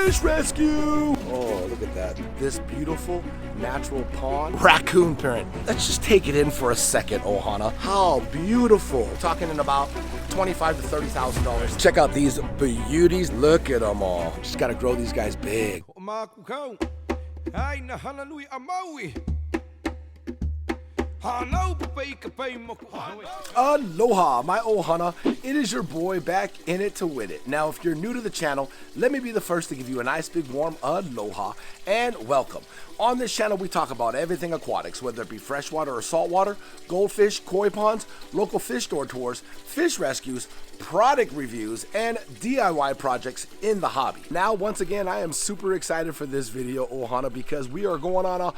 fish rescue. Oh, look at that. This beautiful natural pond. Raccoon parent. Let's just take it in for a second, Ohana. How beautiful. We're talking in about $25,000 to $30,000. Check out these beauties. Look at them all. Just gotta grow these guys big. Hana Hui A Maui. Aloha, my Ohana. It is your boy back in it to win it. Now, if you're new to the channel, let me be the first to give you a nice big warm aloha and welcome. On this channel, we talk about everything aquatics, whether it be freshwater or saltwater, goldfish, koi ponds, local fish store tours, fish rescues, product reviews, and DIY projects in the hobby. Now, once again, I am super excited for this video, Ohana, because we are going on a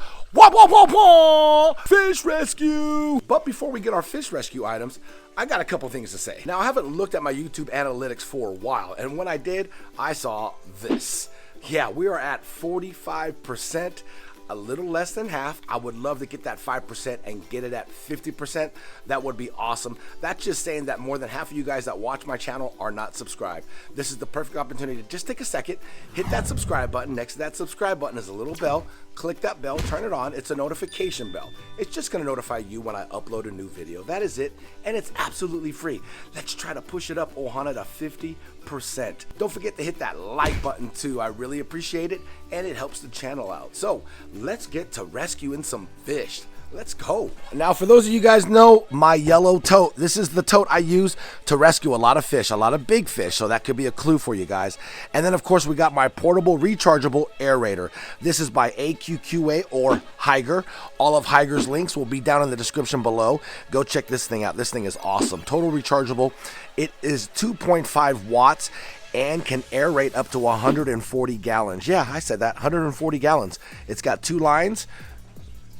fish rescue. But before we get our fish rescue items, I got a couple things to say. Now, I haven't looked at my YouTube analytics for a while, and when I did, I saw this. Yeah, we are at 45%. A little less than half. I would love to get that 5% and get it at 50%. That would be awesome. That's just saying that more than half of you guys that watch my channel are not subscribed. This is the perfect opportunity to just take a second, hit that subscribe button. Next to that subscribe button is a little bell. Click that bell, turn it on. It's a notification bell. It's just gonna notify you when I upload a new video. That is it, and it's absolutely free. Let's try to push it up, Ohana, to 50%. Don't forget to hit that like button too. I really appreciate it, and it helps the channel out. So let's get to rescuing some fish. Let's go. Now, for those of you guys know, my yellow tote, this is the tote I use to rescue a lot of fish, a lot of big fish, so that could be a clue for you guys. And then, of course, we got my portable rechargeable aerator. This is by AQQA or HYGGER. All of HYGGER's links will be down in the description below. Go check this thing out. This thing is awesome. Total rechargeable. It is 2.5 watts. And can aerate up to 140 gallons. Yeah, I said that, 140 gallons. It's got 2 lines,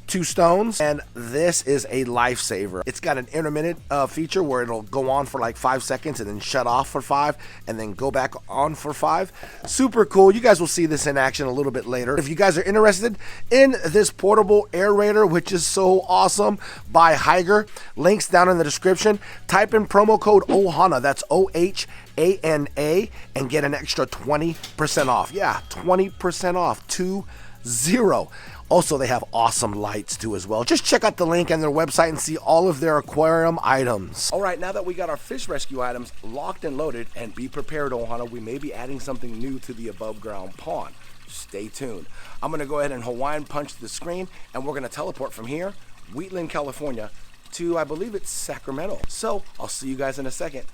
2 stones, and this is a lifesaver. It's got an intermittent feature where it'll go on for like 5 seconds and then shut off for 5 and then go back on for 5. Super cool. You guys will see this in action a little bit later. If you guys are interested in this portable aerator, which is so awesome, by HYGGER, links down in the description. Type in promo code OHANA, that's OHANA, and get an extra 20% off. Yeah, 20% off, 20. Also, they have awesome lights too as well. Just check out the link on their website and see all of their aquarium items. All right, now that we got our fish rescue items locked and loaded, and be prepared, Ohana, we may be adding something new to the above ground pond. Stay tuned. I'm gonna go ahead and Hawaiian punch the screen, and we're gonna teleport from here, Wheatland, California, to, I believe it's Sacramento. So I'll see you guys in a second.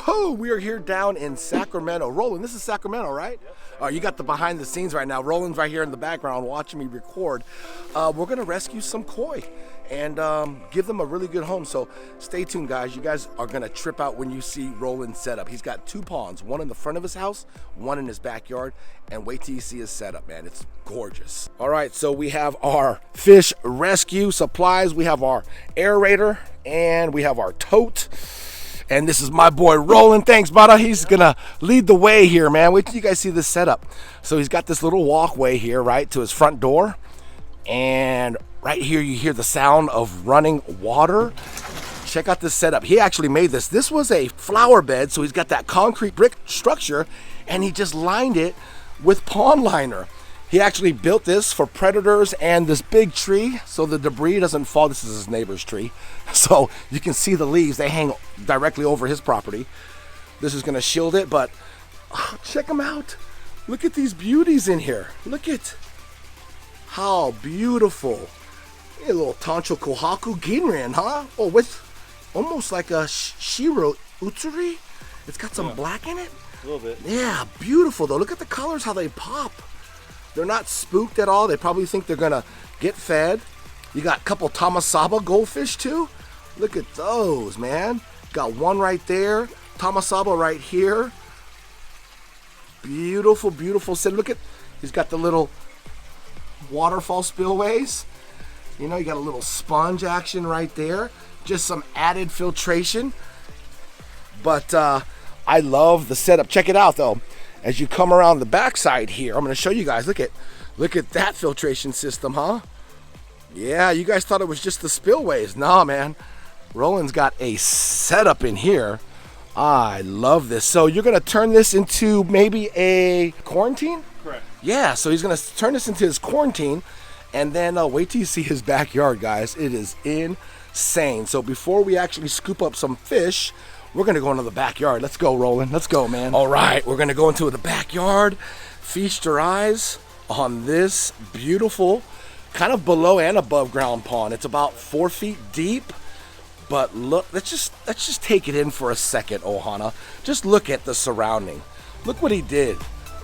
Oh, we are here down in Sacramento. Roland, this is Sacramento, right? Yep. You got the behind the scenes right now. Roland's right here in the background watching me record. We're gonna rescue some koi and give them a really good home. So stay tuned, guys. You guys are gonna trip out when you see Roland's setup. He's got 2 ponds, one in the front of his house, one in his backyard, and wait till you see his setup, man. It's gorgeous. All right, so we have our fish rescue supplies. We have our aerator, and we have our tote. And this is my boy Roland. Thanks, brother. He's gonna lead the way here, man. Wait till you guys see this setup. So he's got this little walkway here, right, to his front door. And right here you hear the sound of running water. Check out this setup. He actually made this. This was a flower bed, so he's got that concrete brick structure, and he just lined it with pond liner. He actually built this for predators and this big tree so the debris doesn't fall. This is his neighbor's tree. So you can see the leaves, they hang directly over his property. This is gonna shield it, but check them out. Look at these beauties in here. Look at how beautiful. A little Tancho Kohaku Ginran, huh? Oh, with almost like a Shiro Utsuri. It's got some black in it. A little bit. Yeah, beautiful though. Look at the colors, how they pop. They're not spooked at all. They probably think they're gonna get fed. You got a couple Tamasaba goldfish too. Look at those, man. Got one right there. Tamasaba right here. Beautiful, beautiful set. Look at, he's got the little waterfall spillways. You know, you got a little sponge action right there. Just some added filtration. But I love the setup. Check it out though. As you come around the backside here, I'm gonna show you guys. Look at that filtration system, huh? Yeah, you guys thought it was just the spillways. Nah, man. Roland's got a setup in here I love this. So you're gonna turn this into maybe a quarantine? Correct. Yeah, so he's gonna turn this into his quarantine, and then wait till you see his backyard, guys. It is insane. So before we actually scoop up some fish, we're gonna go into the backyard. Let's go, Roland. Let's go, man. All right, we're gonna go into the backyard. Feast your eyes on this beautiful, kind of below and above ground pond. It's about 4 feet deep. But look, let's just take it in for a second, Ohana. Just look at the surrounding. Look what he did.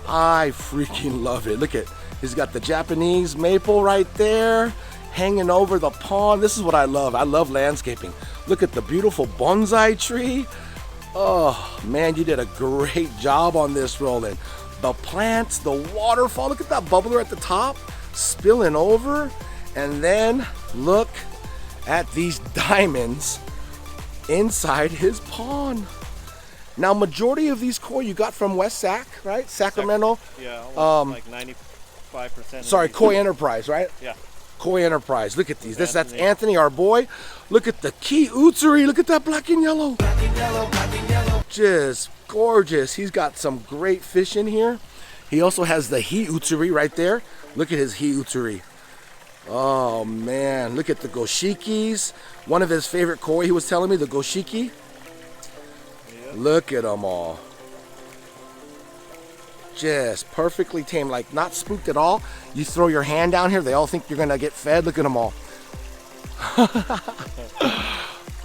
I freaking love it. Look at, he's got the Japanese maple right there, hanging over the pond. This is what I love. I love landscaping. Look at the beautiful bonsai tree. Oh man, you did a great job on this, Roland. The plants, the waterfall. Look at that bubbler at the top, spilling over. And then look at these diamonds inside his pond. Now, majority of these koi you got from West Sac, right? Sacramento. Yeah, like 95%. Sorry, Koi Enterprise, right? Yeah. Koi Enterprise. Look at these. That's Anthony, our boy. Look at the Ki Utsuri. Look at that black and yellow. Black and yellow, black and yellow. Just gorgeous. He's got some great fish in here. He also has the Hi Utsuri right there. Look at his Hi Utsuri. Oh man, look at the goshikis. One of his favorite koi, he was telling me, the goshiki. Yep. Look at them all. Just perfectly tame, like not spooked at all. You throw your hand down here, they all think you're gonna get fed. Look at them all.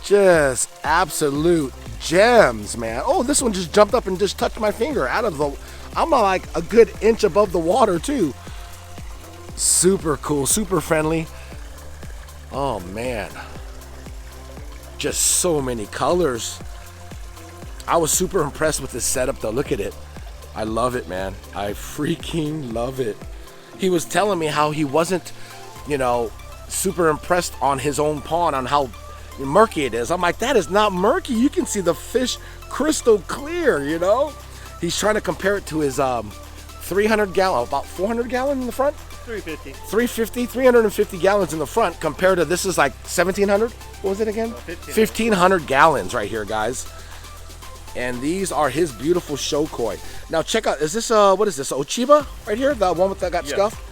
Just absolute gems, man. Oh, this one just jumped up and just touched my finger out of the, I'm like a good inch above the water too. Super cool, super friendly. Oh man, just so many colors. I was super impressed with this setup though. Look at it. I love it, man. I freaking love it. He was telling me how he wasn't, you know, super impressed on his own pond, on how murky it is. I'm like, that is not murky. You can see the fish crystal clear, you know? He's trying to compare it to his 300 gallon, about 400 gallon in the front? 350 gallons in the front compared to this is like 1,700. What was it again? 1,500 gallons right here, guys. And these are his beautiful show koi. Now check out, is this what is this? Ochiba right here? The one with that got scuffed?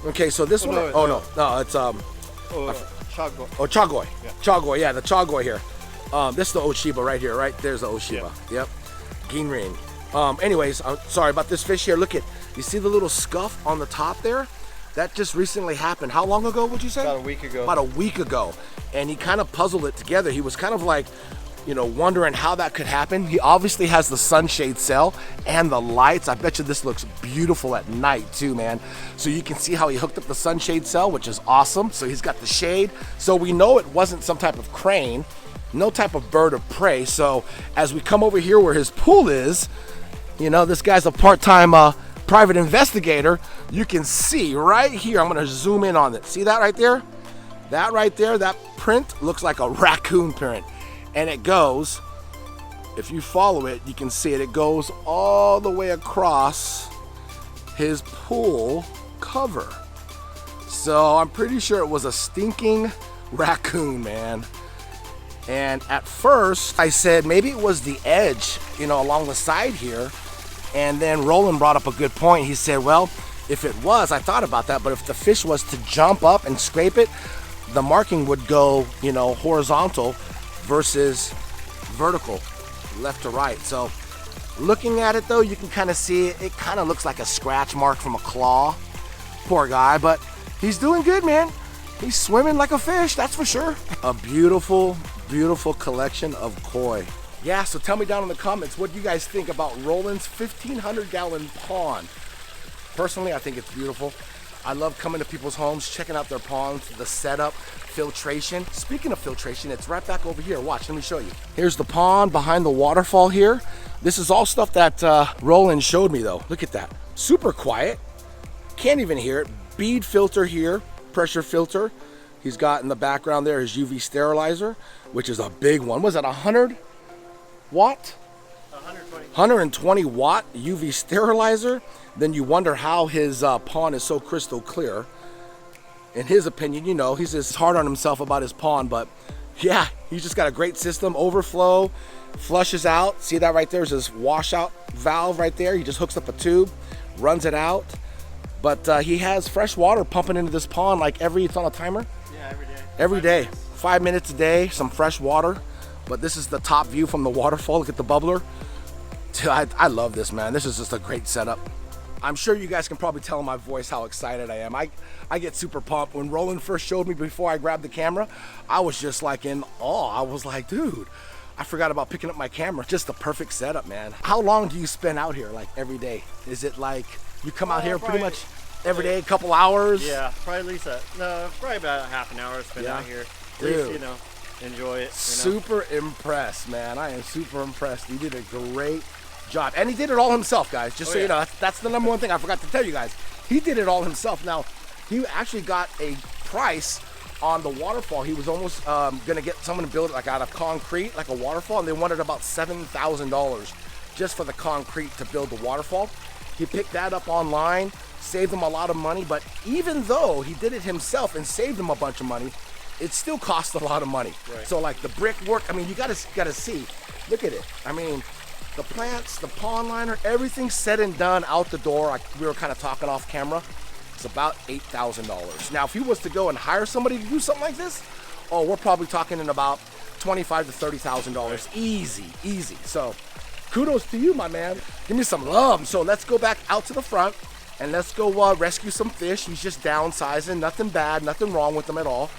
Okay, so this one. No, it's Chagoi. Oh, Chagoi. Yeah. Chagoi, yeah, the Chagoi here. This is the Ochiba right here, right? There's the Ochiba. Yeah. Yep. Ginrin. Anyways, I'm sorry about this fish here. Look at, you see the little scuff on the top there? That just recently happened. How long ago would you say? About a week ago. About a week ago. And he kind of puzzled it together. He was kind of like, you know, wondering how that could happen. He obviously has the sunshade cell and the lights. I bet you this looks beautiful at night too, man. So you can see how he hooked up the sunshade cell, which is awesome. So he's got the shade. So we know it wasn't some type of crane, no type of bird of prey. So as we come over here where his pool is, you know, this guy's a part-time private investigator. You can see right here, I'm gonna zoom in on it. See that right there? That right there, that print looks like a raccoon print. And it goes, if you follow it, you can see it. It goes all the way across his pool cover. So I'm pretty sure it was a stinking raccoon, man. And at first I said maybe it was the edge, you know, along the side here. And then Roland brought up a good point. He said, well, if it was, I thought about that, but if the fish was to jump up and scrape it, the marking would go, you know, horizontal versus vertical, left to right. So looking at it though, you can kind of see it kind of looks like a scratch mark from a claw. Poor guy, but he's doing good, man. He's swimming like a fish, that's for sure. A beautiful, beautiful collection of koi. Yeah, so tell me down in the comments what you guys think about Roland's 1,500 gallon pond. Personally, I think it's beautiful. I love coming to people's homes, checking out their ponds, the setup, filtration. Speaking of filtration, it's right back over here. Watch, let me show you. Here's the pond behind the waterfall here. This is all stuff that Roland showed me though. Look at that. Super quiet. Can't even hear it. Bead filter here, pressure filter. He's got in the background there his UV sterilizer, which is a big one. Was it 100 watt? 120 watt UV sterilizer. Then you wonder how his pond is so crystal clear. In his opinion, you know, he's just hard on himself about his pond, but yeah, he's just got a great system, overflow, flushes out. See that right there is his washout valve right there. He just hooks up a tube, runs it out. But he has fresh water pumping into this pond like it's on a timer? Yeah, every day. Every day, 5 minutes a day, some fresh water. But this is the top view from the waterfall. Look at the bubbler. I love this, man. This is just a great setup. I'm sure you guys can probably tell in my voice how excited I am. I get super pumped. When Roland first showed me before I grabbed the camera, I was just like in awe. I was like, dude, I forgot about picking up my camera. Just the perfect setup, man. How long do you spend out here, like every day? Is it like you come out here pretty much every day, a couple hours? Yeah, probably at least probably about half an hour spent out here. At least, you know, enjoy it. Super impressed, man. I am super impressed. He did a great job. And he did it all himself, guys. Just so you know, that's the number one thing I forgot to tell you guys. He did it all himself. Now, he actually got a price on the waterfall. He was almost gonna get someone to build it like out of concrete, like a waterfall, and they wanted about $7,000 just for the concrete to build the waterfall. He picked that up online, saved them a lot of money, but even though he did it himself and saved them a bunch of money, it still cost a lot of money. Right. So like the brickwork, I mean, you gotta see, look at it. I mean, the plants, the pond liner, everything said and done out the door. We were kind of talking off camera. It's about $8,000. Now, if he was to go and hire somebody to do something like this, oh, we're probably talking in about $25,000 to $30,000. Right. Easy. So kudos to you, my man. Give me some love. So let's go back out to the front and let's go rescue some fish. He's just downsizing, nothing bad, nothing wrong with him at all.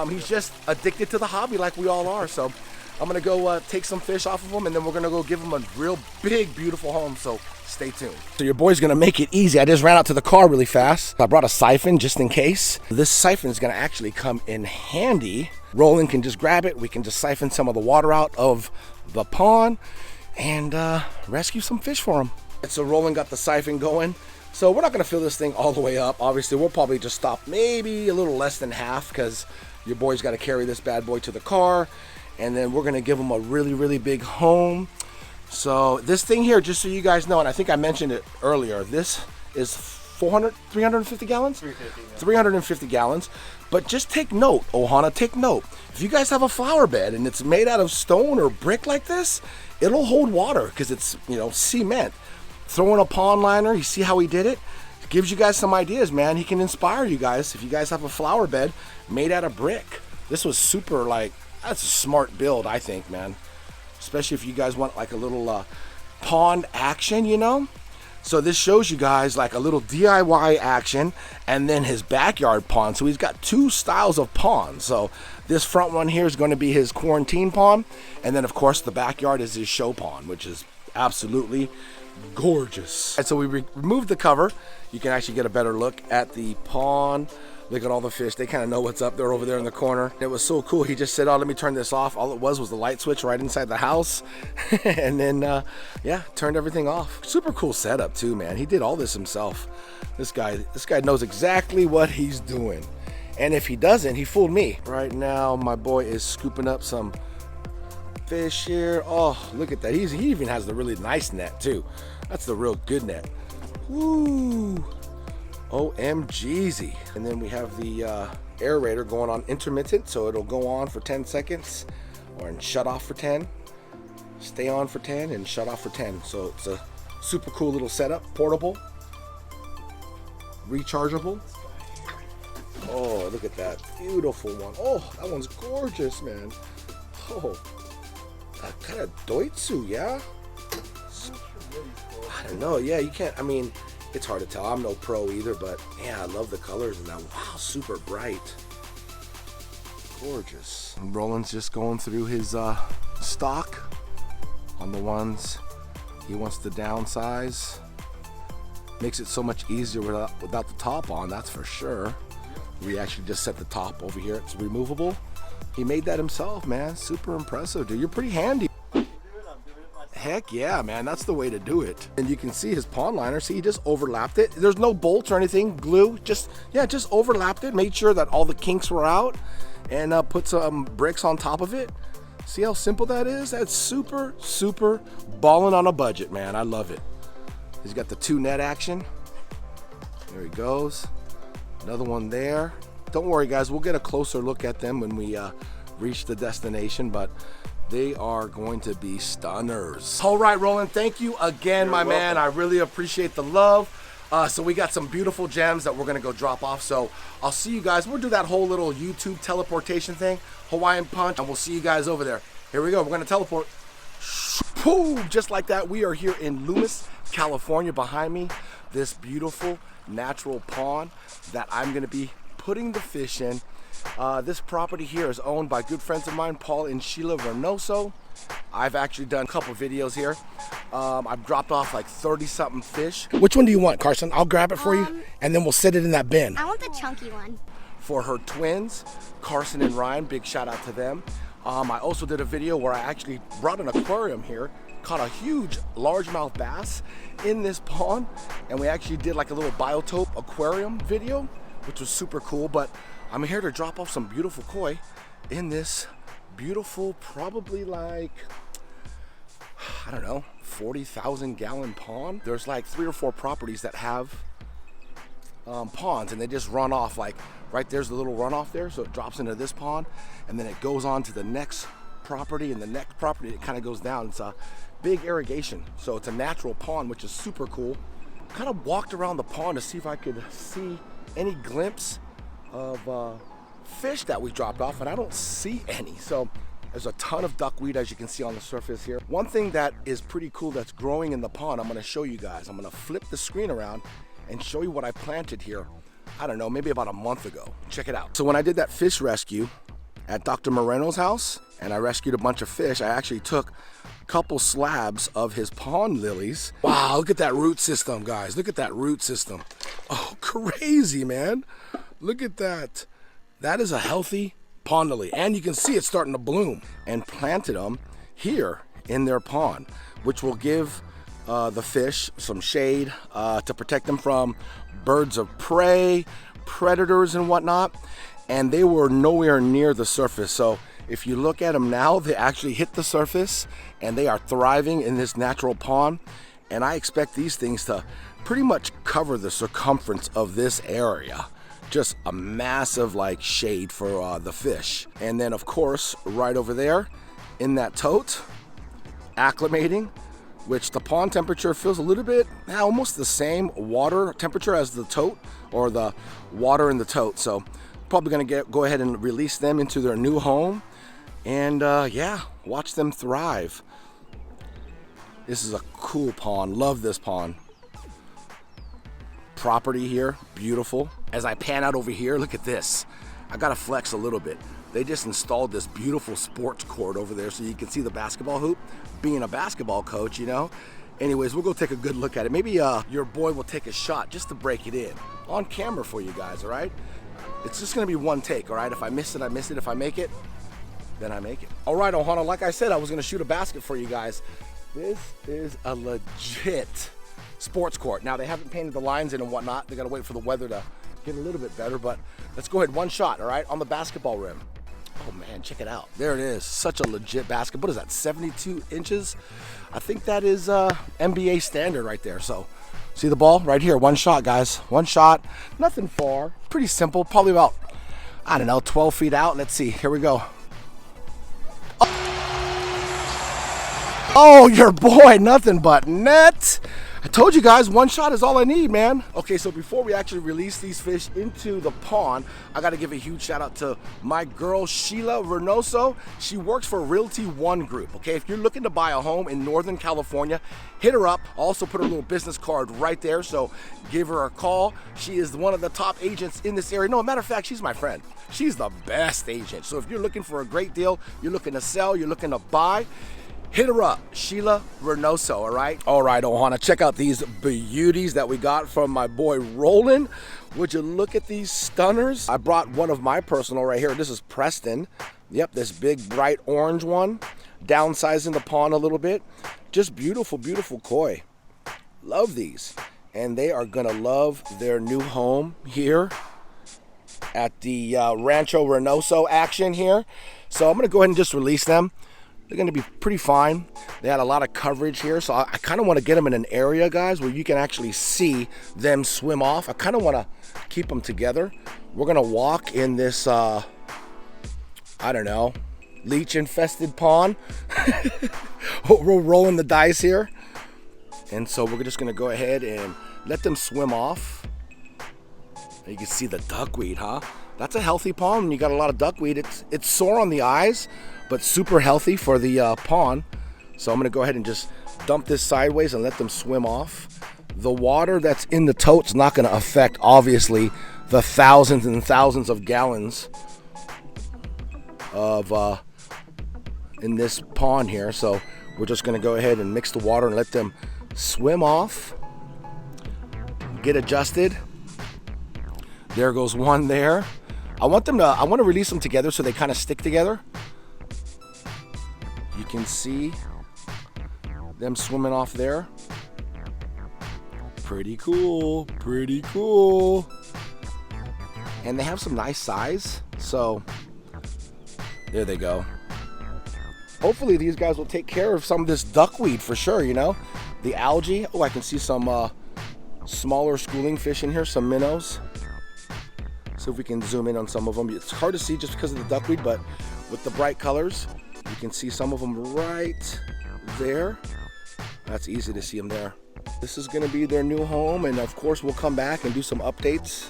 He's just addicted to the hobby like we all are. So I'm gonna go take some fish off of him, and then we're gonna go give him a real big, beautiful home. So stay tuned. So your boy's gonna make it easy. I just ran out to the car really fast. I brought a siphon just in case. This siphon is gonna actually come in handy. Roland can just grab it. We can just siphon some of the water out of the pond and rescue some fish for him. So Roland got the siphon going. So we're not gonna fill this thing all the way up. Obviously, we'll probably just stop maybe a little less than half because your boy's gotta carry this bad boy to the car. And then we're gonna give him a really, really big home. So this thing here, just so you guys know, and I think I mentioned it earlier, this is 350 gallons? 350, yeah. 350 gallons. But just take note, Ohana, take note. If you guys have a flower bed and it's made out of stone or brick like this, it'll hold water because it's, you know, cement. Throw in a pond liner, you see how he did it? Gives you guys some ideas, man. He can inspire you guys if you guys have a flower bed made out of brick. This was super, like, that's a smart build, I think, man. Especially if you guys want like a little pond action, you know? So this shows you guys like a little DIY action and then his backyard pond. So he's got two styles of ponds. So this front one here is going to be his quarantine pond. And then of course the backyard is his show pond, which is absolutely gorgeous. And so we removed the cover. You can actually get a better look at the pond. Look at all the fish. They kind of know what's up. They're over there in the corner. It was so cool. He just said, oh, let me turn this off. All it was the light switch right inside the house. And then, yeah, turned everything off. Super cool setup too, man. He did all this himself. This guy knows exactly what he's doing. And if he doesn't, he fooled me. Right now, my boy is scooping up some fish here. Oh, look at that. He even has the really nice net too. That's the real good net. Woo. OMGZ. And then we have the aerator going on intermittent, so it'll go on for 10 seconds and shut off for 10, stay on for 10 and shut off for 10. So it's a super cool little setup, portable, rechargeable. Oh, look at that beautiful one. Oh, that one's gorgeous, man. Oh, that kind of doitsu, yeah? I don't know. Yeah, you can't, I mean, it's hard to tell. I'm no pro either, but yeah, I love the colors in that. Wow, super bright. Gorgeous. And Roland's just going through his stock on the ones he wants to downsize. Makes it so much easier without the top on, that's for sure. We actually just set the top over here. It's removable. He made that himself, man. Super impressive, dude. You're pretty handy. Heck yeah, man, that's the way to do it. And you can see his pond liner. See, he just overlapped it. There's no bolts or anything, glue. Just overlapped it. Made sure that all the kinks were out, and put some bricks on top of it. See how simple that is? That's super, super balling on a budget, man. I love it. He's got the 2 net action. There he goes. Another one there. Don't worry, guys. We'll get a closer look at them when we reach the destination, but They are going to be stunners. All right, Roland, thank you again, my man. I really appreciate the love. So we got some beautiful gems that we're gonna go drop off. So I'll see you guys. We'll do that whole little YouTube teleportation thing, Hawaiian punch, and we'll see you guys over there. Here we go, we're gonna teleport. Boom, just like that. We are here in Loomis, California. Behind me, this beautiful natural pond that I'm gonna be putting the fish in. This property here is owned by good friends of mine, Paul and Sheila Reynoso. I've actually done a couple videos here. I've dropped off like 30-something fish. Which one do you want, Carson? I'll grab it for you, and then we'll sit it in that bin. I want the chunky one. For her twins, Carson and Ryan, big shout out to them. I also did a video where I actually brought an aquarium here, caught a huge largemouth bass in this pond, and we actually did like a little biotope aquarium video, which was super cool. But I'm here to drop off some beautiful koi in this beautiful, probably like, I don't know, 40,000 gallon pond. There's like 3 or 4 properties that have ponds, and they just run off. Like right there's the little runoff there, so it drops into this pond, and then it goes on to the next property, and the next property it kind of goes down. It's a big irrigation, so it's a natural pond, which is super cool. Kind of walked around the pond to see if I could see any glimpse of fish that we dropped off, and I don't see any. So there's a ton of duckweed, as you can see on the surface here. One thing that is pretty cool that's growing in the pond, I'm gonna show you guys. I'm gonna flip the screen around and show you what I planted here, I don't know, maybe about a month ago. Check it out. So when I did that fish rescue at Dr. Moreno's house, and I rescued a bunch of fish, I actually took a couple slabs of his pond lilies. Wow, look at that root system, guys. Look at that root system. Oh, crazy, man. Look at that. That is a healthy pond lily, and you can see it's starting to bloom. And planted them here in their pond, which will give the fish some shade to protect them from birds of prey, predators and whatnot. And they were nowhere near the surface. So if you look at them now, they actually hit the surface and they are thriving in this natural pond. And I expect these things to pretty much cover the circumference of this area. Just a massive like shade for the fish. And then of course, right over there in that tote, acclimating, which the pond temperature feels a little bit, almost the same water temperature as the tote, or the water in the tote. So probably gonna go ahead and release them into their new home, and yeah, watch them thrive. This is a cool pond, love this pond. Property here, beautiful. As I pan out over here, look at this. I gotta flex a little bit. They just installed this beautiful sports court over there so you can see the basketball hoop. Being a basketball coach, you know. Anyways, we'll go take a good look at it. Maybe your boy will take a shot just to break it in on camera for you guys, all right? It's just gonna be one take, all right? If I miss it, I miss it. If I make it, then I make it. All right, Ohana, like I said, I was gonna shoot a basket for you guys. This is a legit sports court. Now, they haven't painted the lines in and whatnot. They gotta wait for the weather to get a little bit better, but let's go ahead, one shot, all right, on the basketball rim. Oh man, check it out. There it is, such a legit basket. What is that, 72 inches? I think that is NBA standard right there. So, see the ball right here, one shot, guys. One shot, nothing far, pretty simple, probably about, I don't know, 12 feet out. Let's see, here we go. Oh, your boy, nothing but net. I told you guys, one shot is all I need, man. Okay, so before we actually release these fish into the pond, I gotta give a huge shout out to my girl, Sheila Reynoso. She works for Realty One Group, okay? If you're looking to buy a home in Northern California, hit her up. I'll also put her little business card right there, so give her a call. She is one of the top agents in this area. No, matter of fact, she's my friend. She's the best agent. So if you're looking for a great deal, you're looking to sell, you're looking to buy, hit her up, Sheila Reynoso, all right? All right, Ohana, check out these beauties that we got from my boy Roland. Would you look at these stunners? I brought one of my personal right here. This is Preston. Yep, this big bright orange one. Downsizing the pond a little bit. Just beautiful, beautiful koi. Love these. And they are gonna love their new home here at the Rancho Reynoso action here. So I'm gonna go ahead and just release them. They're gonna be pretty fine. They had a lot of coverage here, so I kind of want to get them in an area, guys, where you can actually see them swim off. I kind of want to keep them together. We're gonna walk in this, I don't know, leech infested pond. We're rolling the dice here. And so we're just gonna go ahead and let them swim off. You can see the duckweed, huh? That's a healthy pond when you got a lot of duckweed. It's sore on the eyes, but super healthy for the pond. So I'm gonna go ahead and just dump this sideways and let them swim off. The water that's in the tote's not gonna affect, obviously, the thousands and thousands of gallons of in this pond here. So we're just gonna go ahead and mix the water and let them swim off, get adjusted. There goes one there. I want to release them together so they kind of stick together. You can see them swimming off there. Pretty cool, pretty cool. And they have some nice size, so there they go. Hopefully these guys will take care of some of this duckweed for sure, you know. The algae. Oh, I can see some smaller schooling fish in here, some minnows. So if we can zoom in on some of them. It's hard to see just because of the duckweed, but with the bright colors, you can see some of them right there. That's easy to see them there. This is gonna be their new home, and of course we'll come back and do some updates.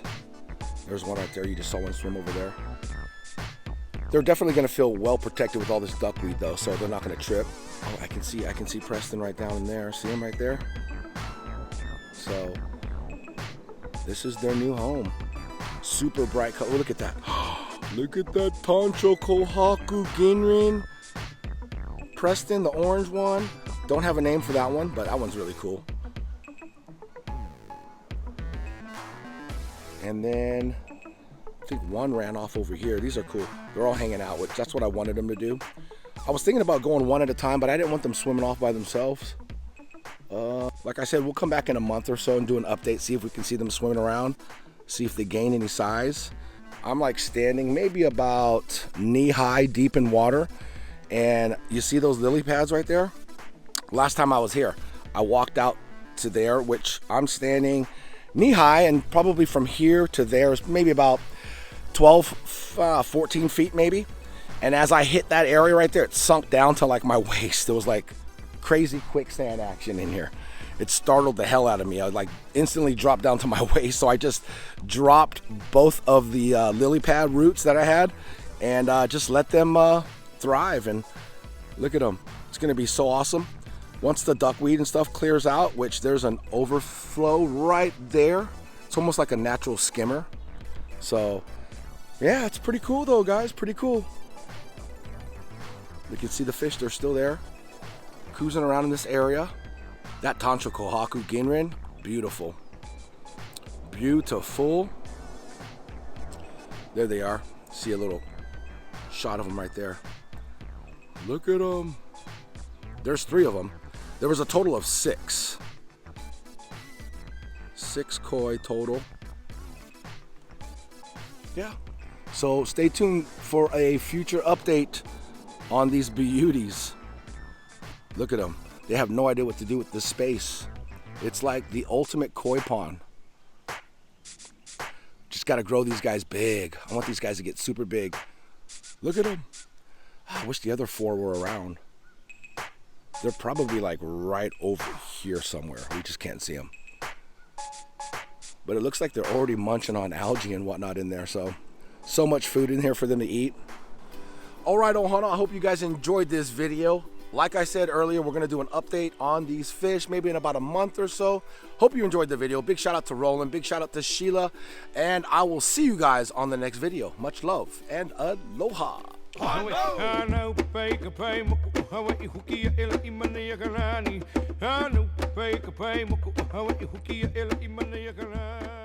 There's one right there, you just saw one swim over there. They're definitely gonna feel well protected with all this duckweed though, so they're not gonna trip. Oh, I can see Preston right down in there. See him right there? So this is their new home. Super bright color. Oh, look at that. Look at that Tancho Kohaku Ginrin. Preston, the orange one. Don't have a name for that one, but that one's really cool. And then I think one ran off over here. These are cool. They're all hanging out, which that's what I wanted them to do. I was thinking about going one at a time, but I didn't want them swimming off by themselves. Like I said, we'll come back in a month or so and do an update, see if we can see them swimming around, see if they gain any size. I'm like standing maybe about knee-high deep in water, and you see those lily pads right there? Last time I was here, I walked out to there, which I'm standing knee-high, and probably from here to there is maybe about 12, 14 feet maybe. And as I hit that area right there, it sunk down to like my waist. It was like crazy quicksand action in here. It startled the hell out of me. I like instantly dropped down to my waist. So I just dropped both of the lily pad roots that I had and just let them thrive. And look at them. It's gonna be so awesome. Once the duckweed and stuff clears out, which there's an overflow right there. It's almost like a natural skimmer. So yeah, it's pretty cool though, guys, pretty cool. You can see the fish, they're still there, cruising around in this area. That Tancho Kohaku Ginrin, beautiful. Beautiful. There they are. See a little shot of them right there. Look at them. There's 3 of them. There was a total of 6. 6 koi total. Yeah. So stay tuned for a future update on these beauties. Look at them. They have no idea what to do with this space. It's like the ultimate koi pond. Just got to grow these guys big. I want these guys to get super big. Look at them. I wish the other 4 were around. They're probably like right over here somewhere. We just can't see them. But it looks like they're already munching on algae and whatnot in there. So much food in here for them to eat. All right, Ohana, I hope you guys enjoyed this video. Like I said earlier, we're going to do an update on these fish maybe in about a month or so. Hope you enjoyed the video. Big shout out to Roland. Big shout out to Sheila. And I will see you guys on the next video. Much love and aloha. Hana Hui A Maui.